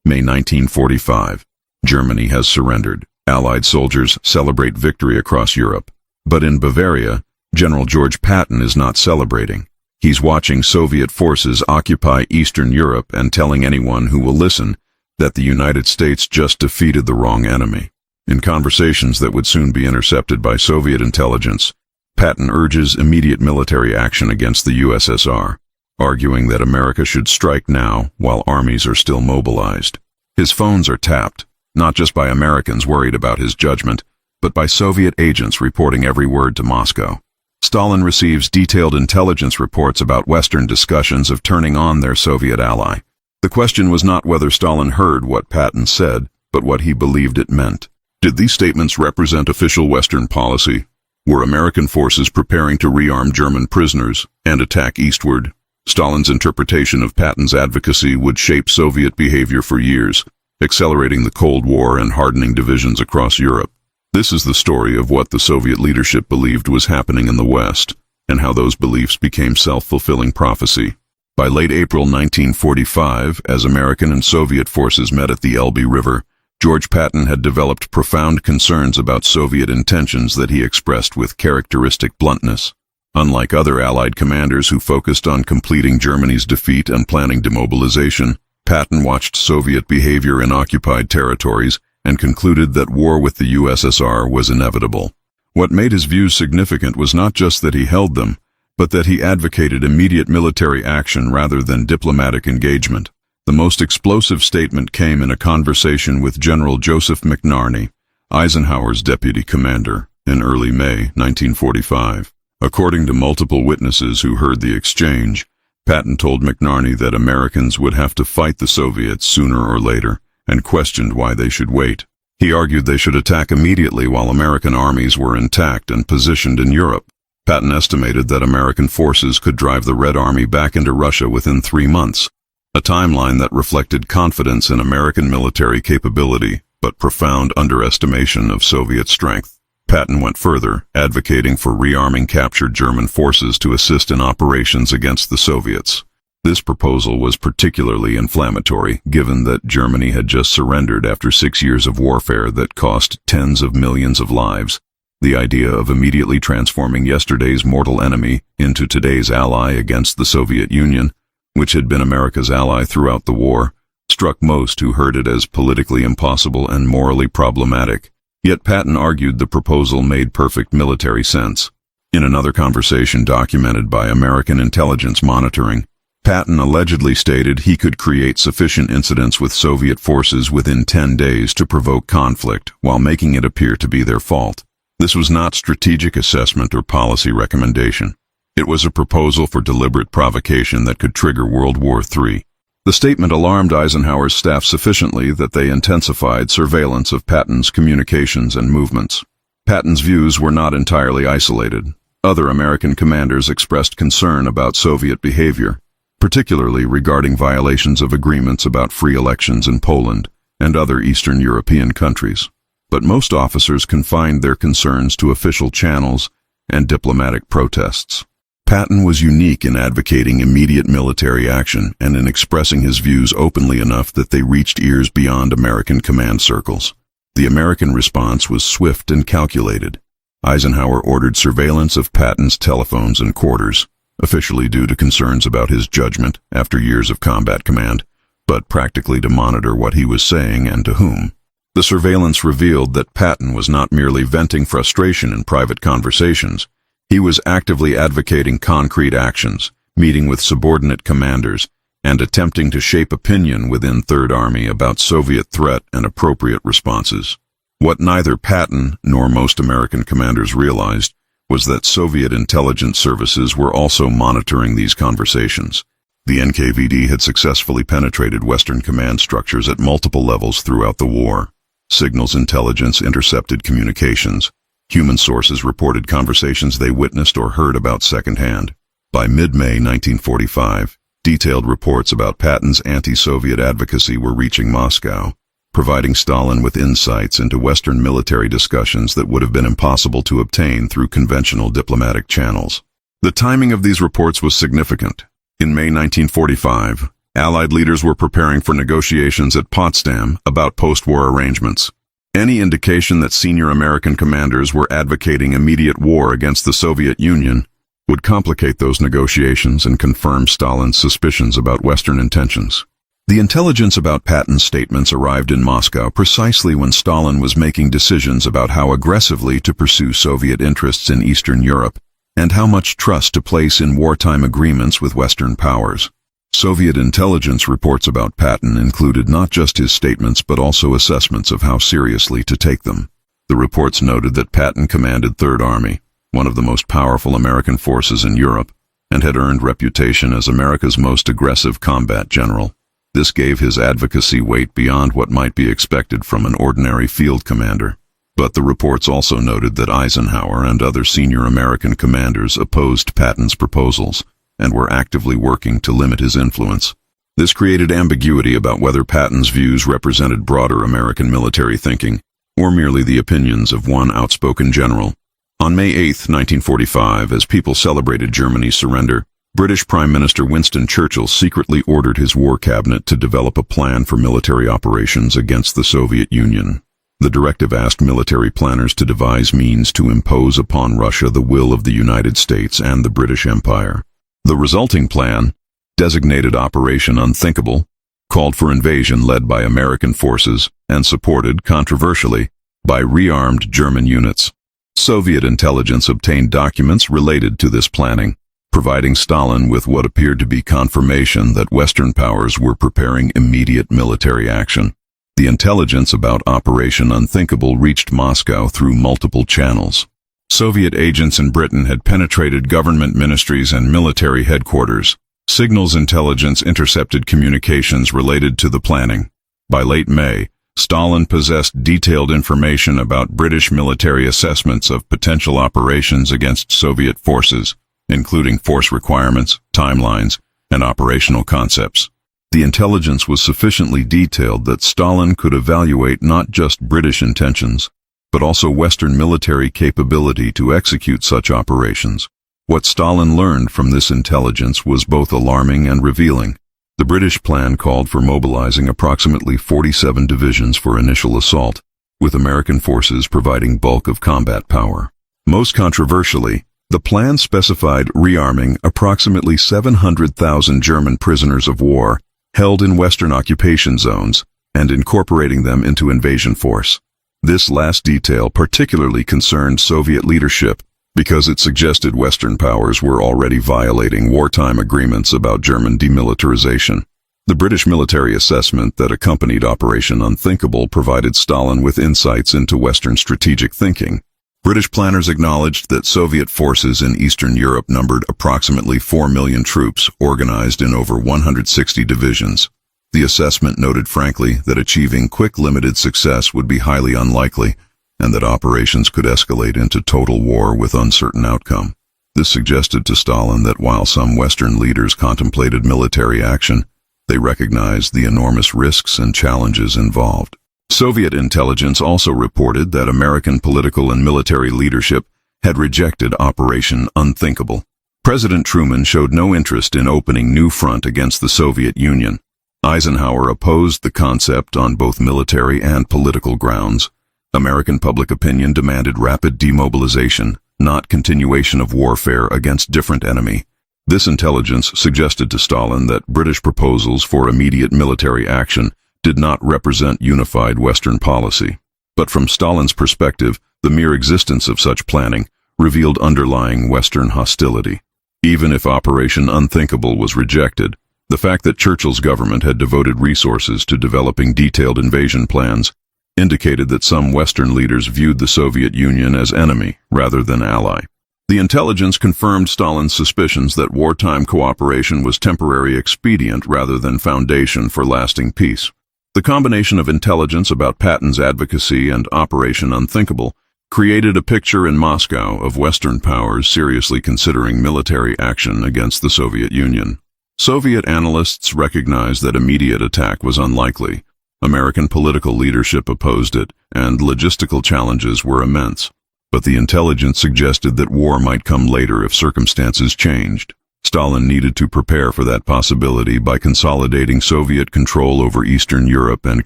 May 1945. Germany has surrendered. Allied soldiers celebrate victory across Europe. But in Bavaria, General George Patton is not celebrating. He's watching Soviet forces occupy Eastern Europe and telling anyone who will listen that the United States just defeated the wrong enemy. In conversations that would soon be intercepted by Soviet intelligence, Patton urges immediate military action against the USSR, arguing that America should strike now while armies are still mobilized. His phones are tapped, not just by Americans worried about his judgment, but by Soviet agents reporting every word to Moscow. Stalin receives detailed intelligence reports about Western discussions of turning on their Soviet ally. The question was not whether Stalin heard what Patton said, but what he believed it meant. Did these statements represent official Western policy? Were American forces preparing to rearm German prisoners and attack eastward? Stalin's interpretation of Patton's advocacy would shape Soviet behavior for years, accelerating the Cold War and hardening divisions across Europe. This is the story of what the Soviet leadership believed was happening in the West, and how those beliefs became self-fulfilling prophecy. By late April 1945, as American and Soviet forces met at the Elbe River, George Patton had developed profound concerns about Soviet intentions that he expressed with characteristic bluntness. Unlike other Allied commanders who focused on completing Germany's defeat and planning demobilization, Patton watched Soviet behavior in occupied territories and concluded that war with the USSR was inevitable. What made his views significant was not just that he held them, but that he advocated immediate military action rather than diplomatic engagement. The most explosive statement came in a conversation with General Joseph McNarney, Eisenhower's deputy commander, in early May 1945. According to multiple witnesses who heard the exchange, Patton told McNarney that Americans would have to fight the Soviets sooner or later, and questioned why they should wait. He argued they should attack immediately while American armies were intact and positioned in Europe. Patton estimated that American forces could drive the Red Army back into Russia within 3 months, a timeline that reflected confidence in American military capability, but profound underestimation of Soviet strength. Patton went further, advocating for rearming captured German forces to assist in operations against the Soviets. This proposal was particularly inflammatory, given that Germany had just surrendered after 6 years of warfare that cost tens of millions of lives. The idea of immediately transforming yesterday's mortal enemy into today's ally against the Soviet Union, which had been America's ally throughout the war, struck most who heard it as politically impossible and morally problematic. Yet Patton argued the proposal made perfect military sense. In another conversation documented by American intelligence monitoring, Patton allegedly stated he could create sufficient incidents with Soviet forces within 10 days to provoke conflict, while making it appear to be their fault. This was not strategic assessment or policy recommendation. It was a proposal for deliberate provocation that could trigger World War III. The statement alarmed Eisenhower's staff sufficiently that they intensified surveillance of Patton's communications and movements. Patton's views were not entirely isolated. Other American commanders expressed concern about Soviet behavior, particularly regarding violations of agreements about free elections in Poland and other Eastern European countries. But most officers confined their concerns to official channels and diplomatic protests. Patton was unique in advocating immediate military action and in expressing his views openly enough that they reached ears beyond American command circles. The American response was swift and calculated. Eisenhower ordered surveillance of Patton's telephones and quarters, officially due to concerns about his judgment after years of combat command, but practically to monitor what he was saying and to whom. The surveillance revealed that Patton was not merely venting frustration in private conversations. He was actively advocating concrete actions, meeting with subordinate commanders, and attempting to shape opinion within Third Army about Soviet threat and appropriate responses. What neither Patton nor most American commanders realized was that Soviet intelligence services were also monitoring these conversations. The NKVD had successfully penetrated Western command structures at multiple levels throughout the war. Signals intelligence intercepted communications. Human sources reported conversations they witnessed or heard about secondhand. By mid-May 1945, detailed reports about Patton's anti-Soviet advocacy were reaching Moscow, providing Stalin with insights into Western military discussions that would have been impossible to obtain through conventional diplomatic channels. The timing of these reports was significant. In May 1945, Allied leaders were preparing for negotiations at Potsdam about post-war arrangements. Any indication that senior American commanders were advocating immediate war against the Soviet Union would complicate those negotiations and confirm Stalin's suspicions about Western intentions. The intelligence about Patton's statements arrived in Moscow precisely when Stalin was making decisions about how aggressively to pursue Soviet interests in Eastern Europe and how much trust to place in wartime agreements with Western powers. Soviet intelligence reports about Patton included not just his statements but also assessments of how seriously to take them. The reports noted that Patton commanded Third Army, one of the most powerful American forces in Europe, and had earned reputation as America's most aggressive combat general. This gave his advocacy weight beyond what might be expected from an ordinary field commander. But the reports also noted that Eisenhower and other senior American commanders opposed Patton's proposals and were actively working to limit his influence. This created ambiguity about whether Patton's views represented broader American military thinking or merely the opinions of one outspoken general. On May 8, 1945, as people celebrated Germany's surrender, British Prime Minister Winston Churchill secretly ordered his war cabinet to develop a plan for military operations against the Soviet Union. The directive asked military planners to devise means to impose upon Russia the will of the United States and the British Empire. The resulting plan, designated Operation Unthinkable, called for invasion led by American forces and supported, controversially, by rearmed German units. Soviet intelligence obtained documents related to this planning, providing Stalin with what appeared to be confirmation that Western powers were preparing immediate military action. The intelligence about Operation Unthinkable reached Moscow through multiple channels. Soviet agents in Britain had penetrated government ministries and military headquarters. Signals intelligence intercepted communications related to the planning. By late May, Stalin possessed detailed information about British military assessments of potential operations against Soviet forces, including force requirements, timelines, and operational concepts. The intelligence was sufficiently detailed that Stalin could evaluate not just British intentions, but also Western military capability to execute such operations. What Stalin learned from this intelligence was both alarming and revealing. The British plan called for mobilizing approximately 47 divisions for initial assault, with American forces providing bulk of combat power. Most controversially, the plan specified rearming approximately 700,000 German prisoners of war held in Western occupation zones and incorporating them into invasion force. This last detail particularly concerned Soviet leadership because it suggested Western powers were already violating wartime agreements about German demilitarization. The British military assessment that accompanied Operation Unthinkable provided Stalin with insights into Western strategic thinking. British planners acknowledged that Soviet forces in Eastern Europe numbered approximately 4 million troops organized in over 160 divisions. The assessment noted frankly that achieving quick limited success would be highly unlikely, and that operations could escalate into total war with uncertain outcome. This suggested to Stalin that while some Western leaders contemplated military action, they recognized the enormous risks and challenges involved. Soviet intelligence also reported that American political and military leadership had rejected Operation Unthinkable. President Truman showed no interest in opening new front against the Soviet Union. Eisenhower opposed the concept on both military and political grounds. American public opinion demanded rapid demobilization, not continuation of warfare against different enemy. This intelligence suggested to Stalin that British proposals for immediate military action did not represent unified Western policy. But from Stalin's perspective, the mere existence of such planning revealed underlying Western hostility. Even if Operation Unthinkable was rejected, the fact that Churchill's government had devoted resources to developing detailed invasion plans indicated that some Western leaders viewed the Soviet Union as enemy rather than ally. The intelligence confirmed Stalin's suspicions that wartime cooperation was temporary expedient rather than foundation for lasting peace. The combination of intelligence about Patton's advocacy and Operation Unthinkable created a picture in Moscow of Western powers seriously considering military action against the Soviet Union. Soviet analysts recognized that immediate attack was unlikely. American political leadership opposed it, and logistical challenges were immense. But the intelligence suggested that war might come later if circumstances changed. Stalin needed to prepare for that possibility by consolidating Soviet control over Eastern Europe and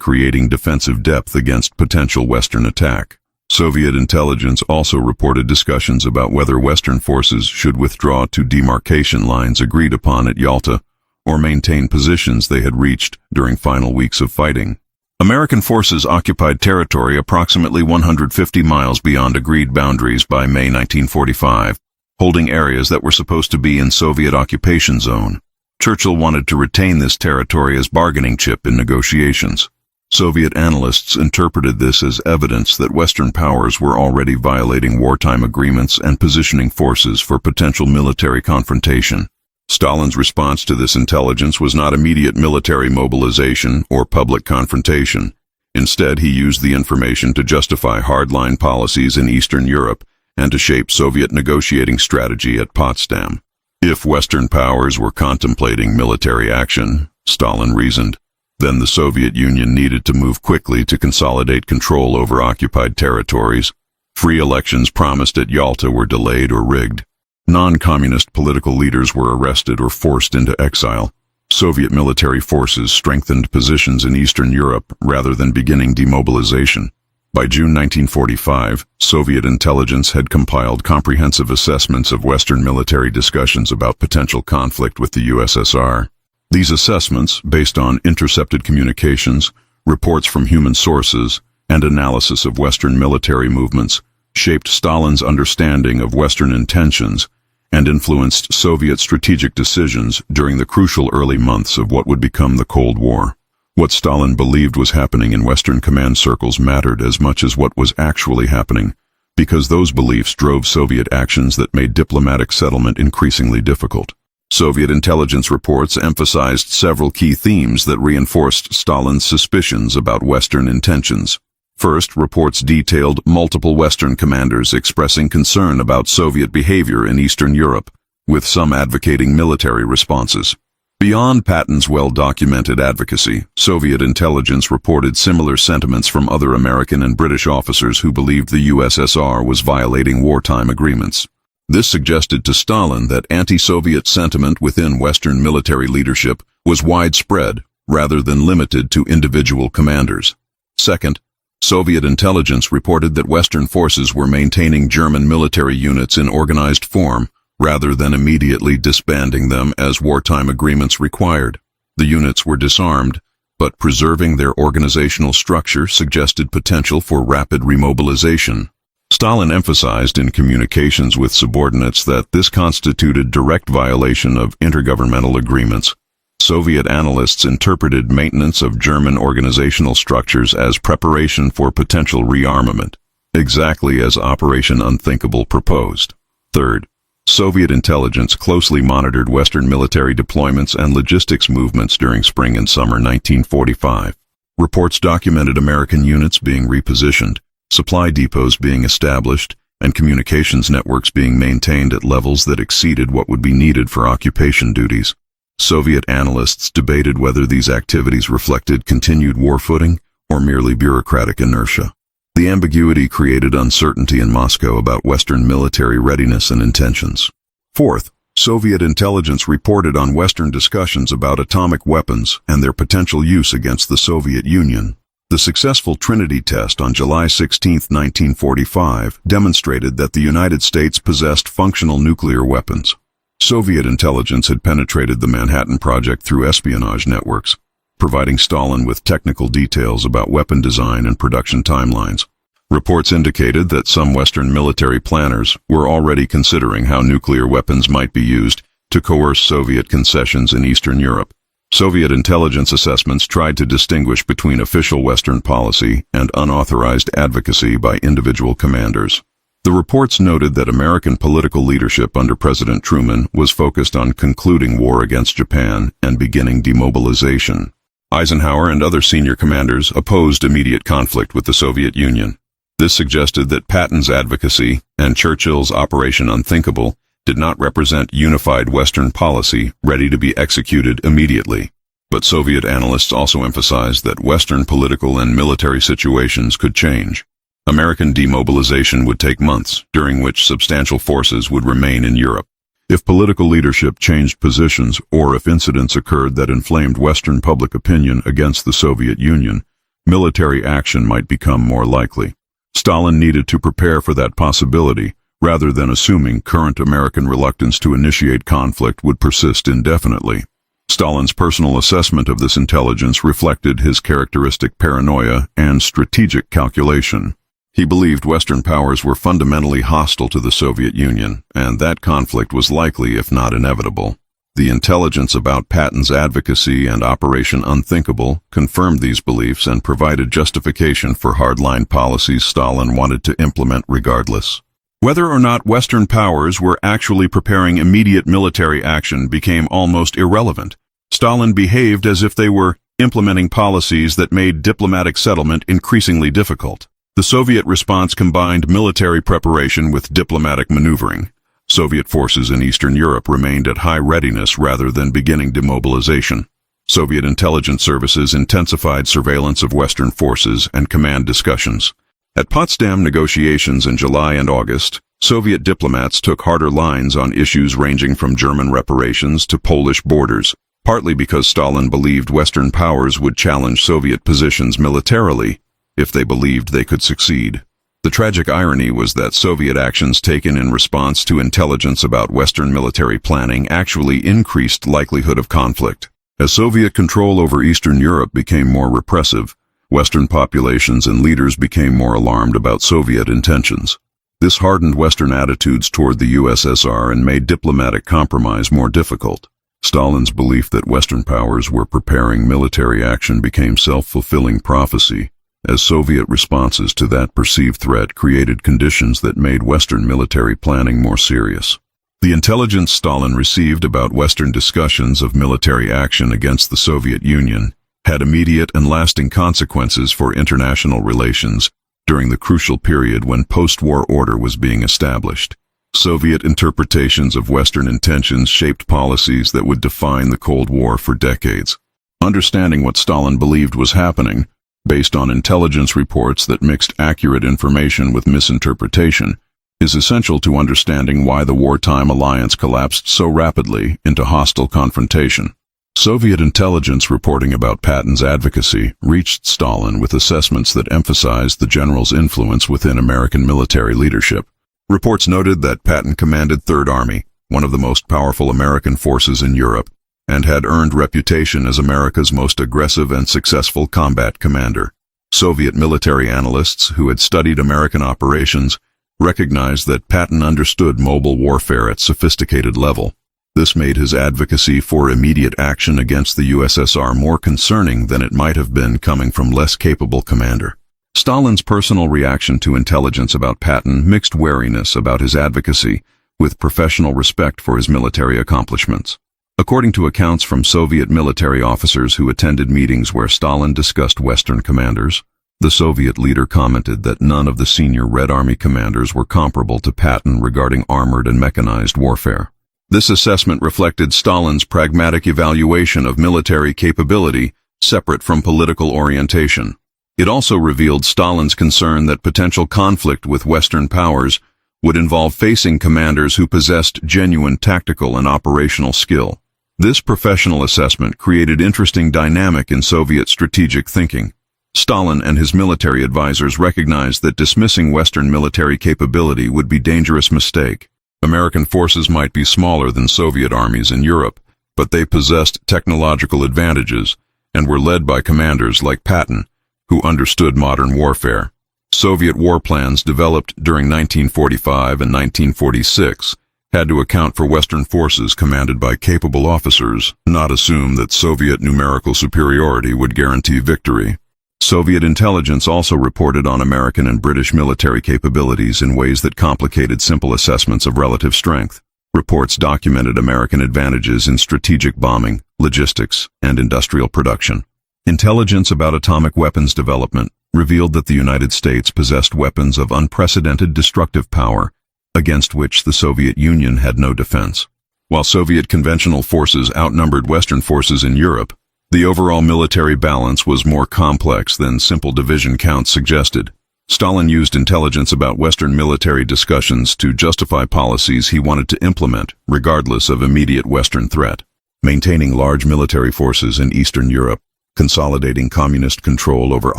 creating defensive depth against potential Western attack. Soviet intelligence also reported discussions about whether Western forces should withdraw to demarcation lines agreed upon at Yalta or maintain positions they had reached during final weeks of fighting. American forces occupied territory approximately 150 miles beyond agreed boundaries by May 1945, holding areas that were supposed to be in Soviet occupation zone. Churchill wanted to retain this territory as bargaining chip in negotiations. Soviet analysts interpreted this as evidence that Western powers were already violating wartime agreements and positioning forces for potential military confrontation. Stalin's response to this intelligence was not immediate military mobilization or public confrontation. Instead, he used the information to justify hardline policies in Eastern Europe and to shape Soviet negotiating strategy at Potsdam. If Western powers were contemplating military action, Stalin reasoned, then the Soviet Union needed to move quickly to consolidate control over occupied territories. Free elections promised at Yalta were delayed or rigged. Non-communist political leaders were arrested or forced into exile. Soviet military forces strengthened positions in Eastern Europe rather than beginning demobilization. By June 1945, Soviet intelligence had compiled comprehensive assessments of Western military discussions about potential conflict with the USSR. These assessments, based on intercepted communications, reports from human sources, and analysis of Western military movements, shaped Stalin's understanding of Western intentions and influenced Soviet strategic decisions during the crucial early months of what would become the Cold War. What Stalin believed was happening in Western command circles mattered as much as what was actually happening, because those beliefs drove Soviet actions that made diplomatic settlement increasingly difficult. Soviet intelligence reports emphasized several key themes that reinforced Stalin's suspicions about Western intentions. First, reports detailed multiple Western commanders expressing concern about Soviet behavior in Eastern Europe, with some advocating military responses. Beyond Patton's well-documented advocacy, Soviet intelligence reported similar sentiments from other American and British officers who believed the USSR was violating wartime agreements. This suggested to Stalin that anti-Soviet sentiment within Western military leadership was widespread rather than limited to individual commanders. Second, Soviet intelligence reported that Western forces were maintaining German military units in organized form rather than immediately disbanding them as wartime agreements required. The units were disarmed, but preserving their organizational structure suggested potential for rapid remobilization. Stalin emphasized in communications with subordinates that this constituted direct violation of intergovernmental agreements. Soviet analysts interpreted maintenance of German organizational structures as preparation for potential rearmament, exactly as Operation Unthinkable proposed. Third, Soviet intelligence closely monitored Western military deployments and logistics movements during spring and summer 1945. Reports documented American units being repositioned, supply depots being established, and communications networks being maintained at levels that exceeded what would be needed for occupation duties. Soviet analysts debated whether these activities reflected continued war footing or merely bureaucratic inertia. The ambiguity created uncertainty in Moscow about Western military readiness and intentions. Fourth, Soviet intelligence reported on Western discussions about atomic weapons and their potential use against the Soviet Union. The successful Trinity test on July 16, 1945, demonstrated that the United States possessed functional nuclear weapons. Soviet intelligence had penetrated the Manhattan Project through espionage networks, providing Stalin with technical details about weapon design and production timelines. Reports indicated that some Western military planners were already considering how nuclear weapons might be used to coerce Soviet concessions in Eastern Europe. Soviet intelligence assessments tried to distinguish between official Western policy and unauthorized advocacy by individual commanders. The reports noted that American political leadership under President Truman was focused on concluding war against Japan and beginning demobilization. Eisenhower and other senior commanders opposed immediate conflict with the Soviet Union. This suggested that Patton's advocacy and Churchill's Operation Unthinkable did not represent unified Western policy ready to be executed immediately. But Soviet analysts also emphasized that Western political and military situations could change. American demobilization would take months, during which substantial forces would remain in Europe. If political leadership changed positions or if incidents occurred that inflamed Western public opinion against the Soviet Union, military action might become more likely. Stalin needed to prepare for that possibility, rather than assuming current American reluctance to initiate conflict would persist indefinitely. Stalin's personal assessment of this intelligence reflected his characteristic paranoia and strategic calculation. He believed Western powers were fundamentally hostile to the Soviet Union, and that conflict was likely, if not inevitable. The intelligence about Patton's advocacy and Operation Unthinkable confirmed these beliefs and provided justification for hardline policies Stalin wanted to implement regardless. Whether or not Western powers were actually preparing immediate military action became almost irrelevant. Stalin behaved as if they were implementing policies that made diplomatic settlement increasingly difficult. The Soviet response combined military preparation with diplomatic maneuvering. Soviet forces in Eastern Europe remained at high readiness rather than beginning demobilization. Soviet intelligence services intensified surveillance of Western forces and command discussions. At Potsdam negotiations in July and August, Soviet diplomats took harder lines on issues ranging from German reparations to Polish borders, partly because Stalin believed Western powers would challenge Soviet positions militarily if they believed they could succeed. The tragic irony was that Soviet actions taken in response to intelligence about Western military planning actually increased likelihood of conflict. As Soviet control over Eastern Europe became more repressive, Western populations and leaders became more alarmed about Soviet intentions. This hardened Western attitudes toward the USSR and made diplomatic compromise more difficult. Stalin's belief that Western powers were preparing military action became self-fulfilling prophecy, as Soviet responses to that perceived threat created conditions that made Western military planning more serious. The intelligence Stalin received about Western discussions of military action against the Soviet Union had immediate and lasting consequences for international relations during the crucial period when post-war order was being established. Soviet interpretations of Western intentions shaped policies that would define the Cold War for decades. Understanding what Stalin believed was happening, based on intelligence reports that mixed accurate information with misinterpretation, is essential to understanding why the wartime alliance collapsed so rapidly into hostile confrontation. Soviet intelligence reporting about Patton's advocacy reached Stalin with assessments that emphasized the general's influence within American military leadership. Reports noted that Patton commanded Third Army, one of the most powerful American forces in Europe, and had earned reputation as America's most aggressive and successful combat commander. Soviet military analysts who had studied American operations recognized that Patton understood mobile warfare at sophisticated level. This made his advocacy for immediate action against the USSR more concerning than it might have been coming from less capable commander. Stalin's personal reaction to intelligence about Patton mixed wariness about his advocacy with professional respect for his military accomplishments. According to accounts from Soviet military officers who attended meetings where Stalin discussed Western commanders, the Soviet leader commented that none of the senior Red Army commanders were comparable to Patton regarding armored and mechanized warfare. This assessment reflected Stalin's pragmatic evaluation of military capability separate from political orientation. It also revealed Stalin's concern that potential conflict with Western powers would involve facing commanders who possessed genuine tactical and operational skill. This professional assessment created interesting dynamic in Soviet strategic thinking. Stalin and his military advisors recognized that dismissing Western military capability would be a dangerous mistake. American forces might be smaller than Soviet armies in Europe, but they possessed technological advantages and were led by commanders like Patton, who understood modern warfare. Soviet war plans developed during 1945 and 1946 had to account for Western forces commanded by capable officers, not assume that Soviet numerical superiority would guarantee victory. Soviet intelligence also reported on American and British military capabilities in ways that complicated simple assessments of relative strength. Reports documented American advantages in strategic bombing, logistics, and industrial production. Intelligence about atomic weapons development revealed that the United States possessed weapons of unprecedented destructive power, against which the Soviet Union had no defense. While Soviet conventional forces outnumbered Western forces in Europe, the overall military balance was more complex than simple division counts suggested. Stalin used intelligence about Western military discussions to justify policies he wanted to implement, regardless of immediate Western threat. Maintaining large military forces in Eastern Europe, consolidating communist control over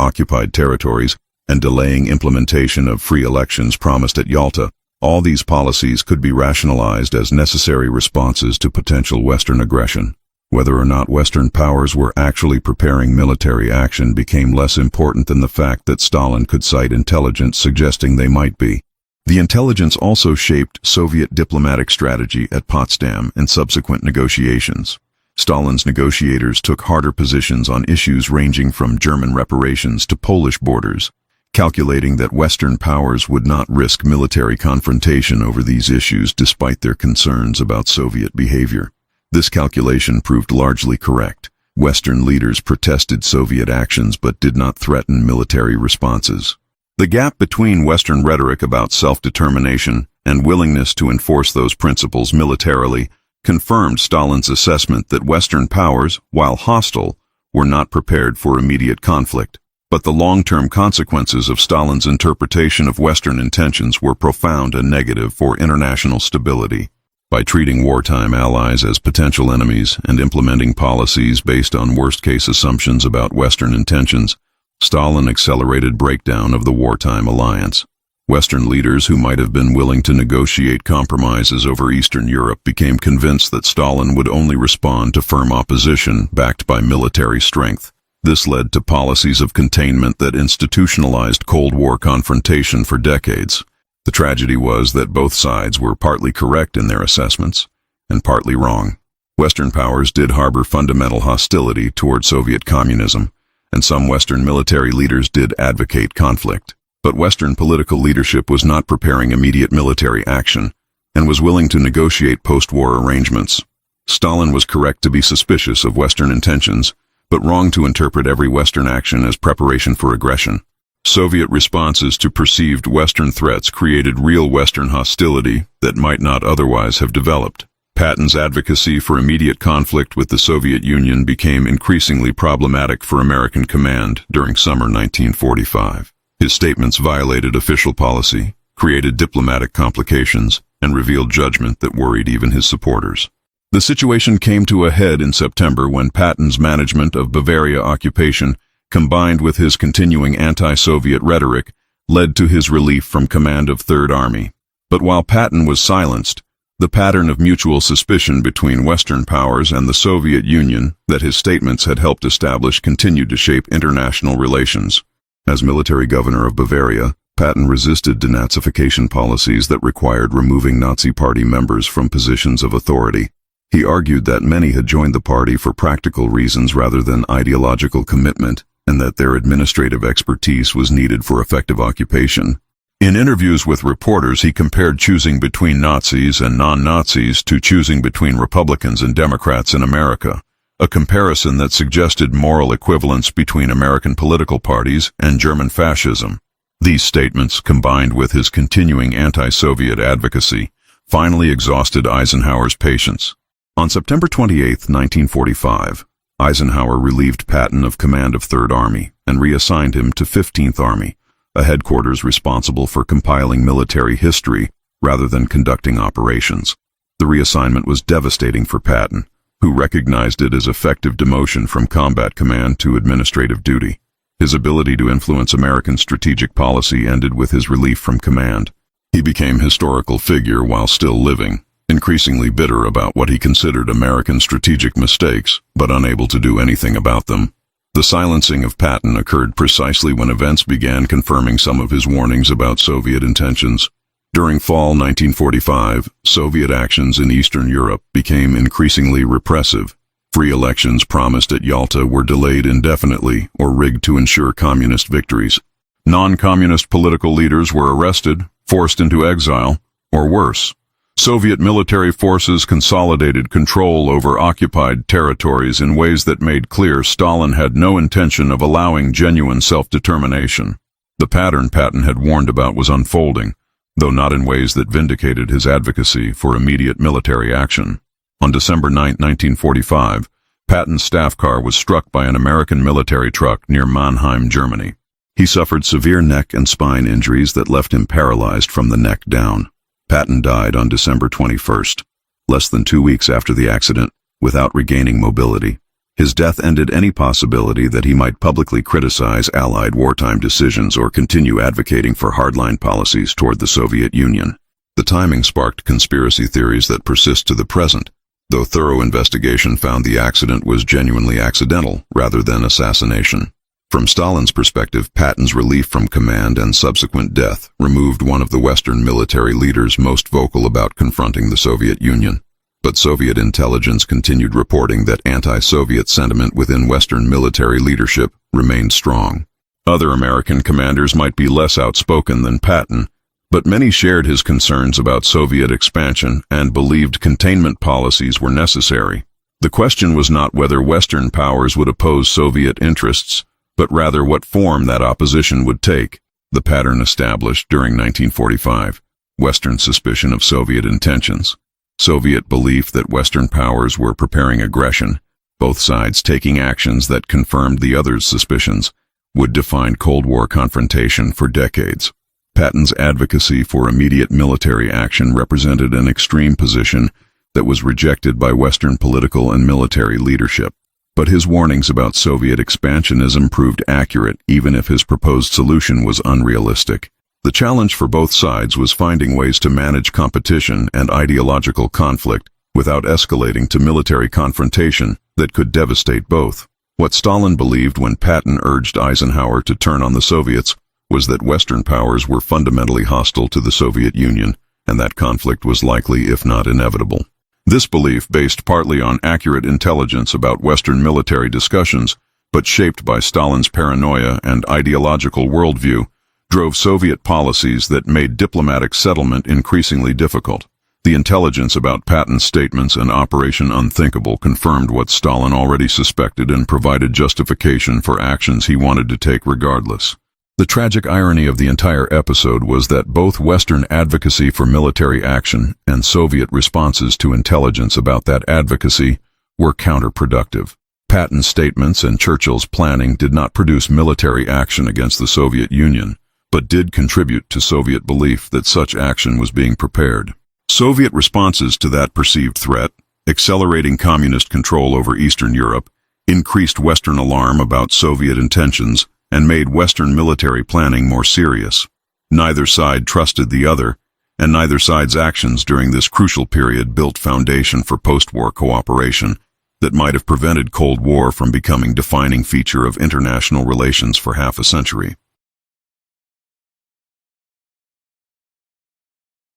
occupied territories, and delaying implementation of free elections promised at Yalta, all these policies could be rationalized as necessary responses to potential Western aggression. Whether or not Western powers were actually preparing military action became less important than the fact that Stalin could cite intelligence suggesting they might be. The intelligence also shaped Soviet diplomatic strategy at Potsdam and subsequent negotiations. Stalin's negotiators took harder positions on issues ranging from German reparations to Polish borders, calculating that Western powers would not risk military confrontation over these issues despite their concerns about Soviet behavior. This calculation proved largely correct. Western leaders protested Soviet actions but did not threaten military responses. The gap between Western rhetoric about self-determination and willingness to enforce those principles militarily confirmed Stalin's assessment that Western powers, while hostile, were not prepared for immediate conflict. But the long-term consequences of Stalin's interpretation of Western intentions were profound and negative for international stability. By treating wartime allies as potential enemies and implementing policies based on worst-case assumptions about Western intentions, Stalin accelerated breakdown of the wartime alliance. Western leaders who might have been willing to negotiate compromises over Eastern Europe became convinced that Stalin would only respond to firm opposition backed by military strength. This led to policies of containment that institutionalized Cold War confrontation for decades. The tragedy was that both sides were partly correct in their assessments, and partly wrong. Western powers did harbor fundamental hostility toward Soviet communism, and some Western military leaders did advocate conflict. But Western political leadership was not preparing immediate military action, and was willing to negotiate post-war arrangements. Stalin was correct to be suspicious of Western intentions, but wrong to interpret every Western action as preparation for aggression. Soviet responses to perceived Western threats created real Western hostility that might not otherwise have developed. Patton's advocacy for immediate conflict with the Soviet Union became increasingly problematic for American command during summer 1945. His statements violated official policy, created diplomatic complications, and revealed judgment that worried even his supporters. The situation came to a head in September when Patton's management of Bavaria occupation, combined with his continuing anti-Soviet rhetoric, led to his relief from command of Third Army. But while Patton was silenced, the pattern of mutual suspicion between Western powers and the Soviet Union that his statements had helped establish continued to shape international relations. As military governor of Bavaria, Patton resisted denazification policies that required removing Nazi Party members from positions of authority. He argued that many had joined the party for practical reasons rather than ideological commitment, and that their administrative expertise was needed for effective occupation. In interviews with reporters, he compared choosing between Nazis and non-Nazis to choosing between Republicans and Democrats in America, a comparison that suggested moral equivalence between American political parties and German fascism. These statements, combined with his continuing anti-Soviet advocacy, finally exhausted Eisenhower's patience. On September 28, 1945, Eisenhower relieved Patton of command of Third Army and reassigned him to 15th Army, a headquarters responsible for compiling military history rather than conducting operations. The reassignment was devastating for Patton, who recognized it as effective demotion from combat command to administrative duty. His ability to influence American strategic policy ended with his relief from command. He became a historical figure while still living, increasingly bitter about what he considered American strategic mistakes, but unable to do anything about them. The silencing of Patton occurred precisely when events began confirming some of his warnings about Soviet intentions. During fall 1945, Soviet actions in Eastern Europe became increasingly repressive. Free elections promised at Yalta were delayed indefinitely or rigged to ensure communist victories. Non-communist political leaders were arrested, forced into exile, or worse. Soviet military forces consolidated control over occupied territories in ways that made clear Stalin had no intention of allowing genuine self-determination. The pattern Patton had warned about was unfolding, though not in ways that vindicated his advocacy for immediate military action. On December 9, 1945, Patton's staff car was struck by an American military truck near Mannheim, Germany. He suffered severe neck and spine injuries that left him paralyzed from the neck down. Patton died on December 21st, less than 2 weeks after the accident, without regaining mobility. His death ended any possibility that he might publicly criticize Allied wartime decisions or continue advocating for hardline policies toward the Soviet Union. The timing sparked conspiracy theories that persist to the present, though thorough investigation found the accident was genuinely accidental rather than assassination. From Stalin's perspective, Patton's relief from command and subsequent death removed one of the Western military leaders most vocal about confronting the Soviet Union. But Soviet intelligence continued reporting that anti-Soviet sentiment within Western military leadership remained strong. Other American commanders might be less outspoken than Patton, but many shared his concerns about Soviet expansion and believed containment policies were necessary. The question was not whether Western powers would oppose Soviet interests, but rather what form that opposition would take. The pattern established during 1945, Western suspicion of Soviet intentions. Soviet belief that Western powers were preparing aggression, both sides taking actions that confirmed the other's suspicions, would define Cold War confrontation for decades. Patton's advocacy for immediate military action represented an extreme position that was rejected by Western political and military leadership. But his warnings about Soviet expansionism proved accurate even if his proposed solution was unrealistic. The challenge for both sides was finding ways to manage competition and ideological conflict without escalating to military confrontation that could devastate both. What Stalin believed when Patton urged Eisenhower to turn on the Soviets was that Western powers were fundamentally hostile to the Soviet Union, and that conflict was likely, if not inevitable. This belief, based partly on accurate intelligence about Western military discussions, but shaped by Stalin's paranoia and ideological worldview, drove Soviet policies that made diplomatic settlement increasingly difficult. The intelligence about Patton's statements and Operation Unthinkable confirmed what Stalin already suspected and provided justification for actions he wanted to take regardless. The tragic irony of the entire episode was that both Western advocacy for military action and Soviet responses to intelligence about that advocacy were counterproductive. Patton's statements and Churchill's planning did not produce military action against the Soviet Union, but did contribute to Soviet belief that such action was being prepared. Soviet responses to that perceived threat, accelerating communist control over Eastern Europe, increased Western alarm about Soviet intentions, and made Western military planning more serious. Neither side trusted the other, and neither side's actions during this crucial period built foundation for post-war cooperation that might have prevented Cold War from becoming a defining feature of international relations for half a century.